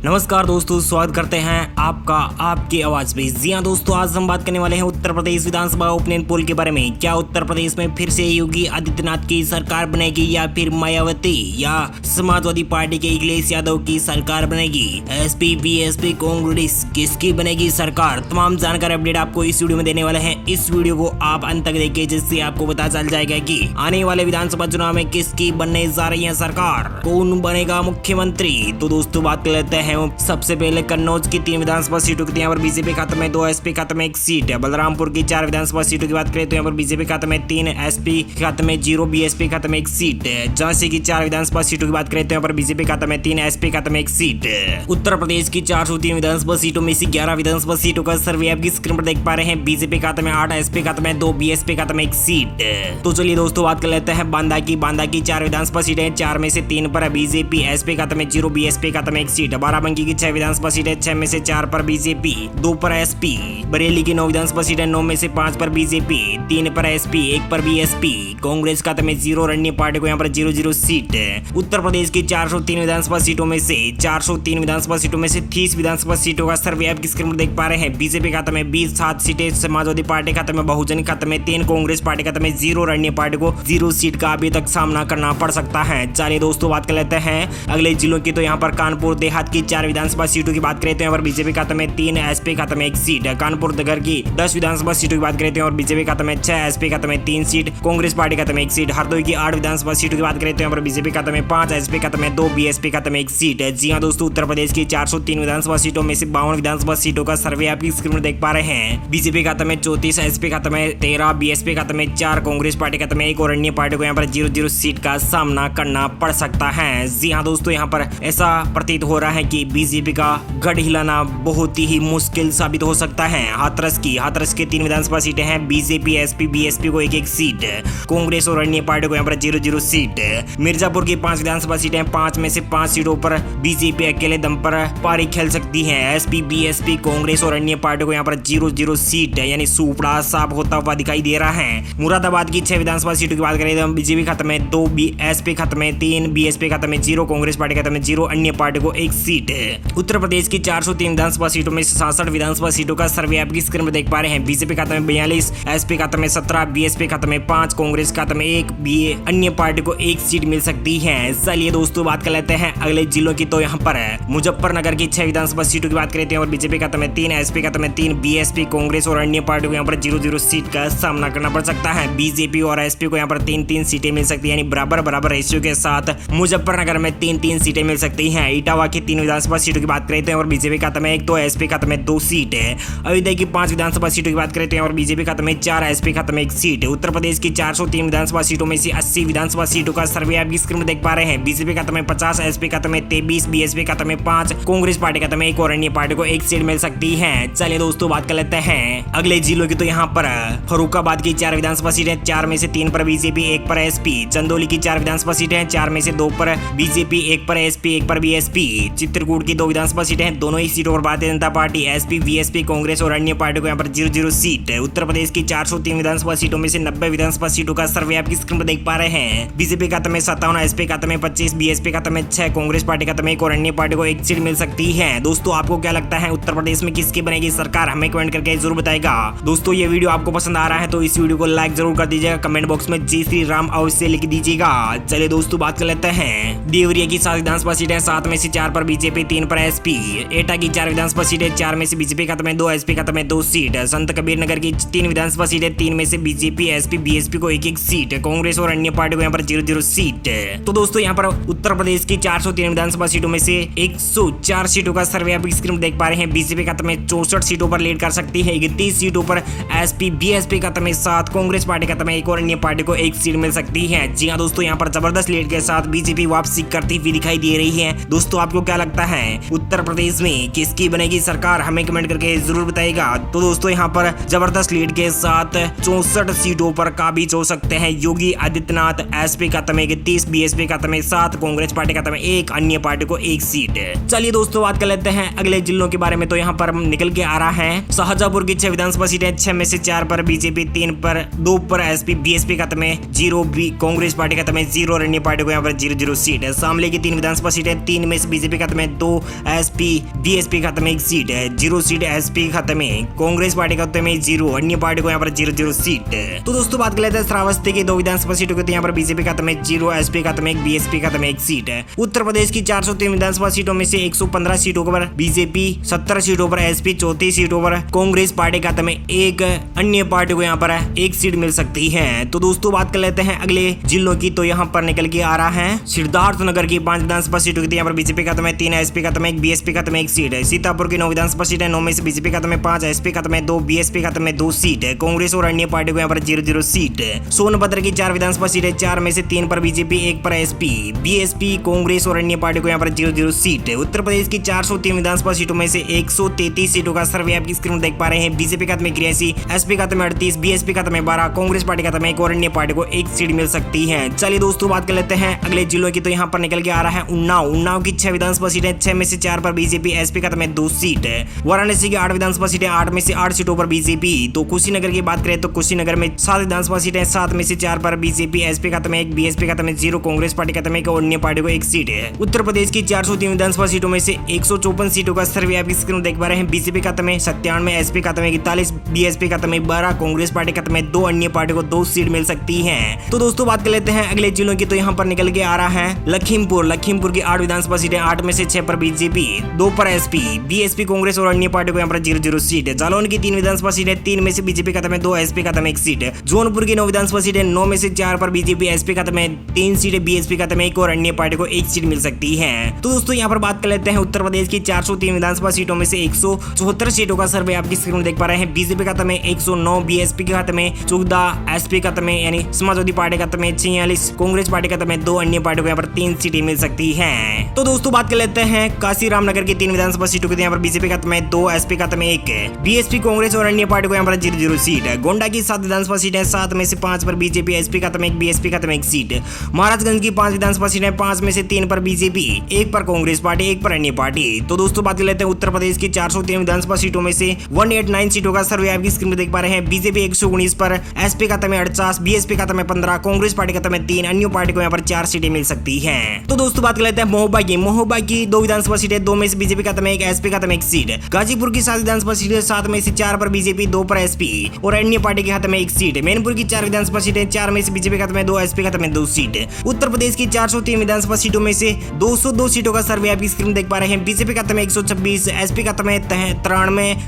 नमस्कार दोस्तों, स्वागत करते हैं आपका आपकी आवाज में। जी हाँ दोस्तों, आज हम बात करने वाले हैं उत्तर प्रदेश विधानसभा उपनियन पोल के बारे में। क्या उत्तर प्रदेश में फिर से योगी आदित्यनाथ की सरकार बनेगी या फिर मायावती या समाजवादी पार्टी के अखिलेश यादव की सरकार बनेगी? एसपी बीएसपी कांग्रेस किसकी बनेगी सरकार? तमाम जानकारी अपडेट आपको इस वीडियो में देने वाले हैं। इस वीडियो को आप अंत तक देखिए, जिससे आपको पता चल जाएगा कि आने वाले विधानसभा चुनाव में किसकी बनने जा रही है सरकार, कौन बनेगा मुख्यमंत्री। तो दोस्तों बात कर लेते हैं सबसे पहले कन्नौज की 3 विधानसभा सीटों की यहाँ पर बीजेपी खाते में 2, एसपी खाते में 1 सीट है। बलरामपुर की 4 विधानसभा सीटों की बात करें तो यहाँ पर बीजेपी खाते में 3, एसपी खाते में 0, बीएसपी खाते में 1 सीट है। झांसी की 4 विधानसभा सीटों की बात करें तो यहाँ पर बीजेपी खाते में 3, एसपी खाते में 1 सीट है। उत्तर प्रदेश की 403 विधानसभा सीटों में से 11 विधानसभा सीटों का सर्वे आपकी स्क्रीन पर देख पा रहे हैं। बीजेपी खाते में 8, एसपी खाते में 2, बीएसपी खाते में 1 सीट है। तो चलिए दोस्तों बात कर लेते हैं बांदा की 4 विधानसभा सीटें, 4 में से 3 पर बीजेपी, एसपी खाते में 0, बीएसपी खाते में 1 सीट है। बाराबंकी की 6 विधानसभा सीटें, 6 में से 4 पर बीजेपी, 2 पर एसपी। बरेली की 9 विधानसभा सीटें, 9 में से 5 पर बीजेपी, 3 पर एसपी, 1 पर बीएसपी। कांग्रेस खाते में 0, रणनीय पार्टी को यहाँ पर 0-0 सीट है। उत्तर प्रदेश की 403 विधानसभा सीटों में से 403 विधानसभा सीटों में से 30 विधानसभा सीटों का सर्वे आप स्क्रीन पर देख पा रहे हैं। बीजेपी खाते में 20, 7 सीटें, समाजवादी पार्टी खाते में, बहुजन खाते में 3, कांग्रेस पार्टी खाते में 0, रणनीय पार्टी को 0 सीट का अभी तक सामना करना पड़ सकता है। चलिए दोस्तों बात कर लेते हैं अगले जिलों की। तो यहाँ पर कानपुर देहात की 4 विधानसभा सीटों की बात करें तो यहाँ पर बीजेपी खाते में 3, एसपी खाते में 1 सीट है। कानपुर नगर की 10 विधानसभा सीटों की बात करें तो यहाँ पर बीजेपी खाते में 6, एसपी खाते में 3 सीट, कांग्रेस पार्टी खाते में 1 सीट। हरदोई की 8 विधानसभा सीटों की बात करें तो यहाँ पर बीजेपी खाते में 5, एसपी खाते में 2, बीएसपी खाते में 1 सीट है। जी हाँ दोस्तों, उत्तर प्रदेश की 403 विधानसभा सीटों में से 52 विधानसभा सीटों का सर्वे आपकी स्क्रीन पर देख पा रहे हैं। बीजेपी खाते में 34, एसपी खाते में 13, बीएसपी खाते में 4, कांग्रेस पार्टी खाते में 1 और अन्य पार्टी को यहाँ पर 0-0 सीट का सामना करना पड़ सकता है। जी हाँ दोस्तों, यहाँ पर ऐसा प्रतीत हो रहा है कि बीजेपी का गढ़ हिलाना बहुत ही मुश्किल साबित हो सकता है। हाथरस की 3 विधानसभा सीटें हैं, बीजेपी, एसपी, बीएसपी को 1-1 सीट, कांग्रेस और अन्य पार्टी को यहाँ पर 0-0 सीट। मिर्जापुर की 5 विधानसभा सीटें, 5 में से 5 सीटों पर बीजेपी अकेले दम पर पारी खेल सकती है। एसपी, बीएसपी, कांग्रेस और अन्य पार्टी को यहाँ पर 0-0 सीट है, यानी सुपड़ा साफ होता हुआ दिखाई दे रहा है। मुरादाबाद की 6 विधानसभा सीटों की बात करें तो बीजेपी खाते में 2, एसपी खाते में 3, बीएसपी खाते में 0, कांग्रेस पार्टी खाते में 0, अन्य पार्टी को 1 सीट है। उत्तर प्रदेश की 403 विधानसभा सीटों में 67 विधानसभा सीटों का सर्वे आपकी स्क्रीन में देख पा रहे हैं। बीजेपी खाते में 42, एसपी खाते में 17, बीएसपी खाते में 5, कांग्रेस खाते में 1, अन्य पार्टी को 1 सीट मिल सकती है। चलिए दोस्तों बात कर लेते हैं अगले जिलों की। तो यहाँ पर मुजफ्फरनगर की 6 विधानसभा सीटों की बात करें तो बीजेपी खाते में 3, एसपी खाते में 3, बीएसपी, कांग्रेस और अन्य पार्टी को यहाँ पर 0-0 सीट का सामना करना पड़ सकता है। बीजेपी और एसपी को यहाँ पर 3-3 सीटें मिल सकती है, यानी बराबर रेशियो के साथ मुजफ्फरनगर में 3-3 सीटें मिल सकती हैं। इटावा की 3 विधानसभा सीटों की बात करें तो बीजेपी खाते में 1, तो एसपी खाते में 2 सीट है। अयोध्या की 5 विधानसभा सीटों की बात करें तो बीजेपी खाते में 4, एसपी खाते में 1 सीट है। उत्तर प्रदेश की 403 विधानसभा सीटों में से 80 विधानसभा सीटों का सर्वे आप स्क्रीन में देख पा रहे हैं। बीजेपी खाते में 50, एसपी खाते में 23, बीएसपी खाते में 5, कांग्रेस पार्टी खाते में 1 और अन्य पार्टी को 1 सीट मिल सकती है। चलिए दोस्तों बात कर लेते हैं अगले जिलों की। तो यहाँ पर फर्रुखाबाद की 4 विधानसभा सीटें, 4 में से 3 पर बीजेपी, 1 पर एसपी। चंदौली की 4 विधानसभा सीटें, 4 में से 2 पर बीजेपी, 1 पर एसपी, 1 पर बीएसपी। चित्रकूट की 2 विधानसभा सीटें, दोनों ही सीटों पर Bharatiya Janata party, SP, BSP, Congress और अन्य पार्टी को यहाँ पर 0-0 सीट है। उत्तर प्रदेश की 403 विधानसभा सीटों में से 90 विधानसभा सीटों का सर्वे आपकी स्क्रीन पर देख पा रहे हैं। बीजेपी खाते में 57, एसपी खाते में 25, बीएसपी खाते में 6, कांग्रेस पार्टी खाते में 1 और अन्य पार्टी को 1 सीट मिल सकती है। दोस्तों आपको क्या लगता है उत्तर प्रदेश में किसकी बनेगी सरकार? हमें कमेंट करके जरूर बताएगा। दोस्तों ये वीडियो आपको पसंद आ रहा है तो इस वीडियो को लाइक जरूर कर दीजिएगा, कमेंट बॉक्स में जय श्री राम अवश्य लिख दीजिएगा। चलिए दोस्तों बात कर लेते हैं देवरिया की 7 विधानसभा सीटें, 7 में से 4 पर बीजेपी, 3 पर एसपी। एटा की 4 विधानसभा सीटें, 4 में से बीजेपी खाते में 2, एसपी खाते में 2 सीट। संत कबीर नगर की 3 विधानसभा सीटें, 3 में से बीजेपी, एसपी, बीएसपी को 1-1 सीट, कांग्रेस और अन्य पार्टी को यहाँ पर 0-0 सीट। तो दोस्तों यहाँ पर उत्तर प्रदेश की 403 विधानसभा सीटों में से 104 सीटों का सर्वे आप स्क्रीन में देख पा रहे हैं। बीजेपी खाते में 64 सीटों पर लीड कर सकती है, 31 सीटों पर एसपी, बीएसपी खाते में 7, कांग्रेस पार्टी खाते में 1 और अन्य पार्टी को 1 सीट मिल सकती है। जी हाँ दोस्तों, यहाँ पर जबरदस्त लीड के साथ बीजेपी वापसी करती हुई दिखाई दे रही है। दोस्तों आपको क्या लगता है उत्तर प्रदेश में किसकी बनेगी सरकार? हमें कमेंट करके जरूर बताइएगा। तो दोस्तों यहाँ पर जबरदस्त लीड के साथ 64 सीटों पर काबिज हो सकते हैं योगी आदित्यनाथ। एसपी खाते में 31, बीएसपी खाते में 7, कांग्रेस पार्टी खाते में 1, अन्य पार्टी को 1 सीट। चलिए दोस्तों बात कर लेते हैं अगले जिलों के बारे में। तो यहाँ पर निकल के आ रहा है शाहजहांपुर की 6 विधानसभा सीटें, 6 में से 4 पर बीजेपी, 3 पर 2 पर एसपी, बीएसपी खाते में 0, कांग्रेस पार्टी खाते में 0 और अन्य पार्टी को यहाँ पर 0-0 सीट है। शामली की 3 विधानसभा सीटें, 3 में से बीजेपी खाते में में 2, एसपी बीएसपी खाते में 1 सीट है, 0 सीट एसपी खाते में, कांग्रेस पार्टी खाते में 0, अन्य पार्टी को यहाँ पर 0 सीट। तो दोस्तों बात कर लेते हैं श्रावस्ती की 2 विधानसभा सीटों की। यहाँ पर बीजेपी खाते में 0, एसपी खाते में 1, बीएसपी खाते में 1 सीट है। उत्तर प्रदेश की 403 विधानसभा सीटों में से 115 सीटों पर बीजेपी, 70 सीटों पर एसपी, 34 सीटों पर कांग्रेस पार्टी खाते में 1, अन्य पार्टी को यहाँ पर 1 सीट मिल सकती है। तो दोस्तों बात कर लेते हैं अगले जिलों की। तो यहाँ पर निकल के आ रहा है सिद्धार्थनगर की 5 विधानसभा सीटों की। यहाँ पर बीजेपी खाते में 3, एसपी खाते में 1, बीएसपी खाते में 1 सीट है। सीतापुर की 9 विधानसभा सीट है, 9 में से बीजेपी खाते में 5, एसपी खाते में 2, बीएसपी खाते में 2 सीट है। कांग्रेस और अन्य पार्टी को यहाँ पर 0 सीट है। सोनभद्र की 4 विधानसभा सीट है, 4 में से 3 पर बीजेपी, 1 पर एसपी, बीएसपी, कांग्रेस और अन्य पार्टी को यहाँ पर 0 सीट है। उत्तर प्रदेश की 403 विधानसभा सीटों में से 133 सीटों का सर्वे आपकी स्क्रीन में देख पा रहे हैं। बीजेपी खाते में 83, एसपी खाते में 38, बीएसपी खाते में 12, कांग्रेस पार्टी खाते में 1 और अन्य पार्टी को 1 सीट मिल सकती है। चलिए दोस्तों बात कर लेते हैं अगले जिलों की। तो यहाँ पर निकल के आ रहा है उन्नाव की 6 विधानसभा सीटें, 6 में से 4 पर बीजेपी, एसपी खाते में 2 सीट है। वाराणसी की 8 विधानसभा सीटें, 8 में से 8 सीटों पर बीजेपी। तो कुशीनगर की बात करें तो कुशीनगर में 7 विधानसभा सीटें, 7 में से 4 पर बीजेपी, एसपी खाते में 1, बीएसपी खाते में 0, कांग्रेस पार्टी खाते में 1 और अन्य पार्टी को 1 सीट है। उत्तर प्रदेश की 403 विधानसभा सीटों में से 154 सीटों का सर्वे आपकी स्क्रीन देख पा रहे हैं। बीजेपी खाते में 97, एसपी खाते में 41, बीएसपी खाते में 12, कांग्रेस पार्टी खाते में 2, अन्य पार्टी को 2 सीट मिल सकती है। तो दोस्तों बात कर लेते हैं अगले जिलों की। तो यहाँ पर निकल के आ रहा है लखीमपुर की 8 विधानसभा सीटें, 8 में से 6 पर बीजेपी, 2 पर एसपी, बीएसपी, कांग्रेस और अन्य पार्टी को यहाँ पर 0 सीट है। जालौन की 3 विधानसभा सीटें, 3 में से बीजेपी खाते में 2, एसपी खाते में 1 सीट है। जौनपुर की 9 विधानसभा सीटें, 9 में से 4 पर बीजेपी, एसपी खाते में 3 सीटें, बीएसपी खाते में 1 और अन्य पार्टी को 1 सीट मिल सकती है। तो दोस्तों यहाँ पर बात कर लेते हैं उत्तर प्रदेश की 403 विधानसभा सीटों में से 174 सीटों का सर्वे आपकी स्क्रीन में देख पा रहे हैं। बीजेपी खाते में 109, बीएसपी के खाते में 14, एसपी खाते में यानी समाजवादी पार्टी खाते में 46, कांग्रेस पार्टी खाते में 2, अन्य पार्टी को यहाँ पर 3 सीटें मिल सकती है। तो दोस्तों बात कर लेते हैं काशीराम नगर की 3 विधानसभा सीटों की। यहाँ पर बीजेपी खाते में 2, एसपी खाते में 1, बीएसपी, कांग्रेस और अन्य पार्टी को यहाँ पर 0 सीट है। गोंडा की 7 विधानसभा सीटें, 7 में से 5 पर बीजेपी, एसपी खाते में 1, बीएसपी खाते में 1 सीट। महाराजगंज की 5 विधानसभा सीटें, 5 में से 3 पर बीजेपी, 1 पर कांग्रेस पार्टी, 1 पर अन्य पार्टी। तो दोस्तों बात कर लेते हैं उत्तर प्रदेश की 403 विधानसभा सीटों में से 189 सीटों का सर्वे आपकी स्क्रीन में देख पा रहे हैं। बीजेपी 119 पर, एसपी खाते में 48, बीएसपी खाते में 15, कांग्रेस पार्टी खाते में 3, अन्य पार्टी को यहाँ पर 4 सीटें मिल सकती है। तो दोस्तों बात कर लेते हैं महोबा की 2 विधानसभा सीटें, 2 में से बीजेपी खाते में 1, एसपी खाते में 1 सीट। गाजीपुर की 7 विधानसभा सीटें, 7 में से 4 पर बीजेपी, 2 पर एसपी और अन्य पार्टी के खाते में 1 सीट। मैनपुर की 4 विधानसभा सीटें, 4 में से बीजेपी खाते में 2, एसपी खाते में 2 सीट। उत्तर प्रदेश की 403 विधानसभा सीटों में से 202 सीटों का सर्वे आपकी स्क्रीन देख पा रहे हैं। बीजेपी खाते में 126, एसपी खाते में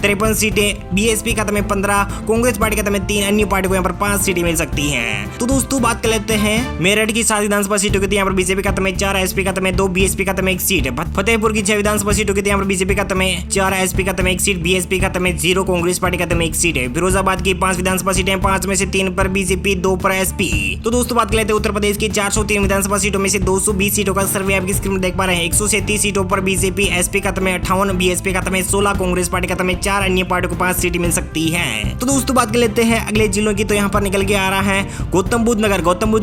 53 सीटें, बीएसपी खाते में 15, कांग्रेस पार्टी खाते में 3, अन्य पार्टी को यहाँ पर 5 सीटें मिल सकती हैं। तो दोस्तों बात कर लेते हैं मेरठ की 7 विधानसभा सीटों की। यहाँ पर बीजेपी खाते में 4, एसपी खाते में 2, बीएसपी खाते में 1 सीट। फतेहपुर की 6 विधानसभा सीटों की। यहाँ पर बीजेपी खाते में 4, एसपी खाते में 1 सीट, बीएसपी खाते में 0, कांग्रेस पार्टी खाते में 1 सीट है। फिरोजाबाद की 5 विधानसभा सीटें, 5 में से 3 पर बीजेपी, 2 पर एसपी। तो दोस्तों बात कर लेते हैं उत्तर प्रदेश की 403 विधानसभा सीटों में से 220 सीटों का सर्वे आपकी स्क्रीन में देख पा रहे हैं। 137 सीटों पर बीजेपी, एसपी खाते में 58, बीएसपी खाते में 16, कांग्रेस पार्टी खाते में 4, अन्य पार्टी को 5 सीटें मिल सकती है। तो दोस्तों बात कर लेते हैं अगले जिलों की। तो यहाँ पर निकल के आ रहा है गौतम बुद्ध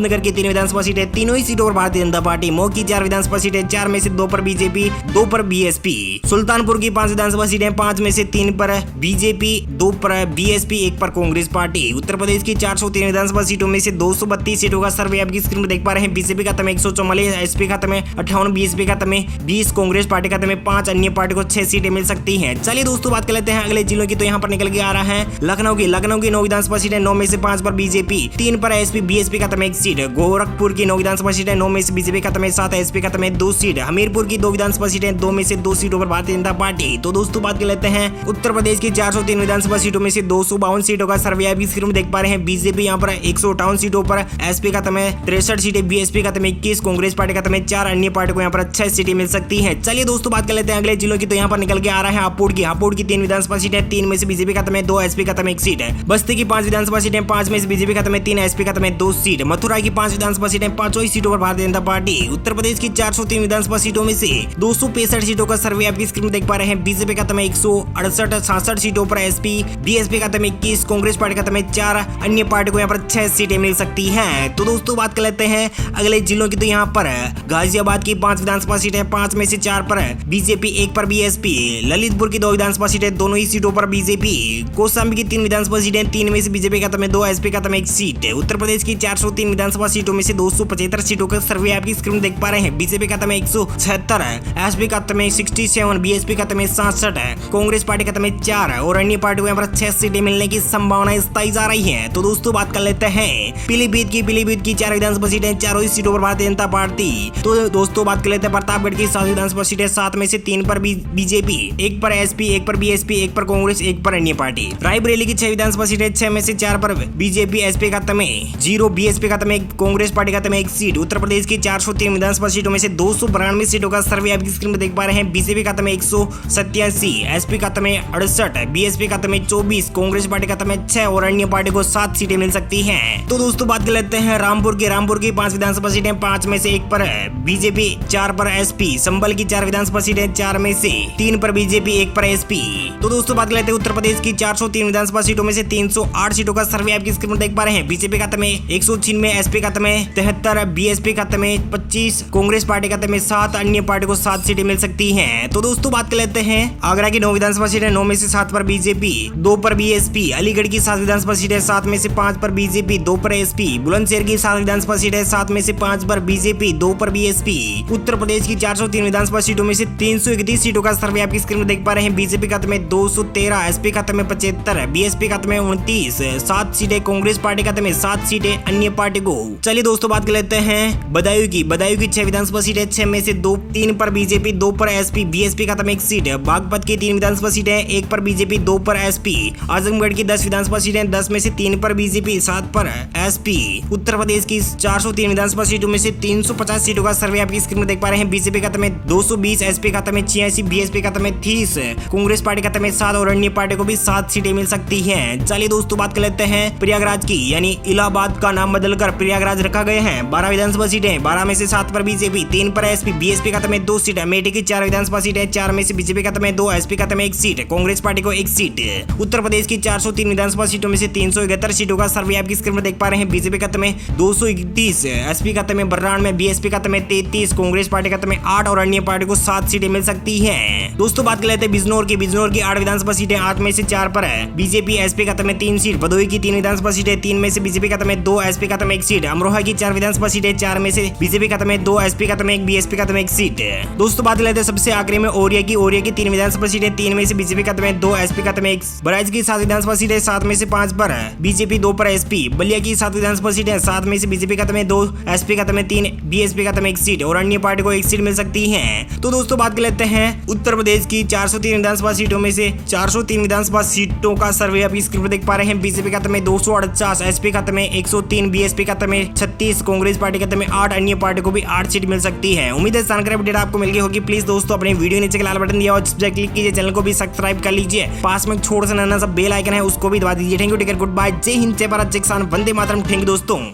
नगर की 3 विधानसभा सीटें, तीनों ही सीटों पर भारतीय जनता पार्टी। मऊ की 4 विधानसभा सीटें, 4 में से 2 पर बीजेपी, 2 पर बीएसपी। सुल्तानपुर की 5 विधानसभा सीटें, 5 में से 3 पर बीजेपी, 2 पर बीएसपी, 1 पर कांग्रेस पार्टी। उत्तर प्रदेश की 403 विधानसभा सीटों में से 232 सीटों का सर्वे आपकी स्क्रीन में देख पा रहे हैं। बीजेपी खाते में 144, एसपी खाते में 58, बीएसपी खाते में 20, कांग्रेस पार्टी खाते में 5, अन्य पार्टी को 6 सीटें मिल सकती हैं। चलिए दोस्तों बात कर लेते हैं अगले जिलों की। तो यहाँ पर निकल के आ रहा है लखनऊ की 9 विधानसभा सीटें, 9 में से 5 पर बीजेपी, 3 पर एसपी, बीएसपी खाते में 1 सीट। गोरखपुर की 9 विधानसभा सीटें, 9 में से बीजेपी खाते में 7, एसपी खाते में 2 सीट। हमीरपुर की 2 विधानसभा सीटें, 2 में से 2 सीटों पर भारतीय जनता पार्टी। तो दोस्तों बात कर लेते हैं उत्तर प्रदेश की 403 विधानसभा सीटों में से 252 सीटों का सर्वे आपकी स्क्रीन में देख पा रहे हैं। बीजेपी यहाँ पर 158 सीटों पर, एसपी खाते में 63 सीटें, बीएसपी खाते में 21, कांग्रेस पार्टी खाते में 4, अन्य पार्टी को यहाँ पर 6 सीटें मिल सकती हैं। चलिए दोस्तों बात कर लेते हैं अगले जिलों की। तो यहाँ पर निकल के आ रहा है हापुड़ की 3 विधानसभा सीटें, 3 में से बीजेपी खाते में 2, एसपी खाते में 1 सीट है। बस्ती की 5 विधानसभा सीटें, 5 में से बीजेपी खाते में 3, एसपी खाते में 2 सीट। मथुरा की 5 विधानसभा सीटें, 5 ही सीटों पर भारतीय जनता पार्टी। उत्तर प्रदेश की 403 विधानसभा सीटों में से 265 सीटों का सर्वे आपकी स्क्रीन में देख पा रहे हैं। बीजेपी खाते में 168 सीटों पर एसपी, बीएसपी खाते में 21, कांग्रेस पार्टी खाते में 4, अन्य पार्टी को यहाँ पर 6 सीटें मिल सकती हैं। तो दोस्तों बात कर लेते हैं अगले जिलों की। तो यहाँ पर गाजियाबाद की 5 विधानसभा सीटें, 5 में से 4 पर बीजेपी, 1 पर बीएसपी। ललितपुर की 2 विधानसभा सीटें, दोनों ही सीटों पर बीजेपी। कौशाम्बी की 3 विधानसभा सीटें, 3 में से बीजेपी खाते में 2, एसपी खाते में 1 सीट। उत्तर प्रदेश की 403 विधानसभा सीटों में से 275 सीटों का सर्वे आपकी स्क्रीन देख पा रहे हैं। बीजेपी खाते में 176, एसपी खाते में 67, बीएसपी खाते में 67, कांग्रेस पार्टी खाते में 4 और अन्य पार्टियों को यहाँ पर 6 सीटें मिलने की संभावना तय जा रही है। तो दोस्तों बात कर लेते हैं पीलीभीत की 4 विधानसभा सीटें, चारों ही सीटों पर भारतीय जनता पार्टी। तो दोस्तों बात कर लेते हैं प्रतापगढ़ की 7 विधानसभा सीटें, 7 में से 3 पर बीजेपी, 1 पर एसपी, 1 पर बीएसपी, 1 पर कांग्रेस, 1 पर अन्य पार्टी। रायबरेली की 6 विधानसभा सीटें, 6 में से 4 पर बीजेपी, एसपी खाते में 0, बीएसपी खाते में, कांग्रेस पार्टी खाते में 1 सीट। उत्तर प्रदेश की 403 विधानसभा सीटों में से 292 सीटों का सर्वे आपकी स्क्रीन में देख पा रहे हैं। बीजेपी खाते में 187, एसपी खाते में 68, बीएसपी खाते में 24, कांग्रेस पार्टी खाते में 6 और अन्य पार्टी को 7 सीटें मिल सकती हैं। तो दोस्तों बात कर लेते हैं रामपुर की 5 विधानसभा सीटें, 5 में से 1 पर बीजेपी, 4 पर एसपी। संबल की 4 विधानसभा सीटें, 4 में से 3 पर बीजेपी, 1 पर एसपी। तो दोस्तों बात कर लेते हैं उत्तर प्रदेश की 403 विधानसभा सीटों में से 308 सीटों का सर्वे आपकी स्क्रीन में देख पा रहे हैं। बीजेपी खाते में 196, एसपी खाते में 73, बीएसपी खाते में 25, कांग्रेस पार्टी खाते में 7, अन्य पार्टी को 7 सीटें मिल सकती हैं। तो दोस्तों बात कर लेते हैं आगरा की 9 विधानसभा सीटें, 9 में से 7 पर बीजेपी, 2 पर बीएसपी। अलीगढ़ की 7 विधानसभा सीटें, 7 में से 5 पर बीजेपी, 2 पर एसपी। बुलंदशहर की 7 विधानसभा सीटें, 7 में से 5 पर बीजेपी, 2 पर बीएसपी। उत्तर प्रदेश की 403 विधानसभा सीटों में से 331 सीटों का सर्वे आपकी स्क्रीन में देख पा रहे हैं। बीजेपी खाते में 213, एसपी खाते में 75, बीएसपी खाते में 29, 7 सीटें, कांग्रेस पार्टी खाते में 7 सीटें, अन्य पार्टी को। चलिए दोस्तों बात कर लेते हैं बदायूं की 6 विधानसभा सीटें, 6 में से 3 पर बीजेपी, 2 पर एसपी, बीएसपी खाते में 1 सीट। बागपत की 3 विधानसभा सीटें, 1 पर बीजेपी, 2 पर एसपी। आजमगढ़ की 10 विधानसभा सीटें, 10 में से 3 पर बीजेपी, 7 पर एसपी। उत्तर प्रदेश की 403 विधानसभा सीटों में से 350 सीटों का सर्वे आपकी स्क्रीन में देख पा रहे हैं। बीजेपी खाते में 220, एसपी खाते में 86, बीएसपी खाते में 30, कांग्रेस पार्टी खाते में 7 और अन्य पार्टी को भी 7 सीटें मिल सकती हैं। चलिए दोस्तों बात कर लेते हैं प्रयागराज की, यानी इलाहाबाद का नाम बदलकर प्रयागराज रखा गया है। 12 विधानसभा सीटें, 12 में से 7 पर बीजेपी, 3 पर एसपी, बीएसपी खाते में 2 सीट। अमेठी की 4 विधानसभा सीटें, 4 में से बीजेपी खाते में 2, एसपी खाते में 1 सीट, कांग्रेस पार्टी को 1 सीट। उत्तर प्रदेश की 403 विधानसभा सीटों में से 371 सीटों का सर्वे आपकी स्क्रीन में देख पा रहे हैं। बीजेपी खाते में 231, एसपी खाते में 92, बीएसपी खाते में 33, कांग्रेस पार्टी खाते में 8 और अन्य पार्टी को 7 सीटें मिल सकती हैं। दोस्तों बात कर लेते हैं बिजनौर की 8 विधानसभा सीटें, 8 में से 4 पर है बीजेपी, एसपी खाते में 3 सीट। भदोही की 3 विधानसभा सीटें, 3 में से बीजेपी खाते में 2, एसपी खाते में 1 सीट। अमरोहा की 4 विधानसभा सीटें, 4 में से बीजेपी खाते में 2, एसपी खाते में 1, बीएसपी खाते में 1 सीट। दोस्तों बात कर लेते हैं सबसे आखिरी में ओरिया की 3 विधानसभा सीटें, 3 में से बीजेपी खाते में 2, एसपी खाते में 1। बहराइच की 7 विधानसभा सीटें, 7 में से 5 पर बीजेपी, 2 पर एसपी। बलिया की 7 विधानसभा सीटें, 7 में से बीजेपी खाते में 2, एसपी खाते में 3, बीएसपी खाते में 1 सीट और अन्य पार्टी को 1 सीट मिल सकती है। तो दोस्तों बात कर लेते हैं उत्तर प्रदेश की 403 विधानसभा सीटों में से 403 विधानसभा सीटों का सर्वे आप स्क्रीन पर देख पा रहे हैं। बीजेपी खाते में 248, एसपी खाते में 103, बीएसपी खाते में 36, कांग्रेस पार्टी खाते में 8, अन्य पार्टी को भी 8 सीट मिल सकती है। उम्मीद है जानकारी अपडेट आपको मिल गई होगी। प्लीज दोस्तों अपने वीडियो नीचे लाल बटन दिया और क्लिक कीजिए, चैनल को भी सब्सक्राइब कर लीजिए। पास में छोटा सा नन्हा सा बेल आइकन है, उसको भी दबा दीजिए। Thank you, take care, good bye, जय हिंद, जय भारत, जय किसान, वंदे मातरम। थैंक यू दोस्तों।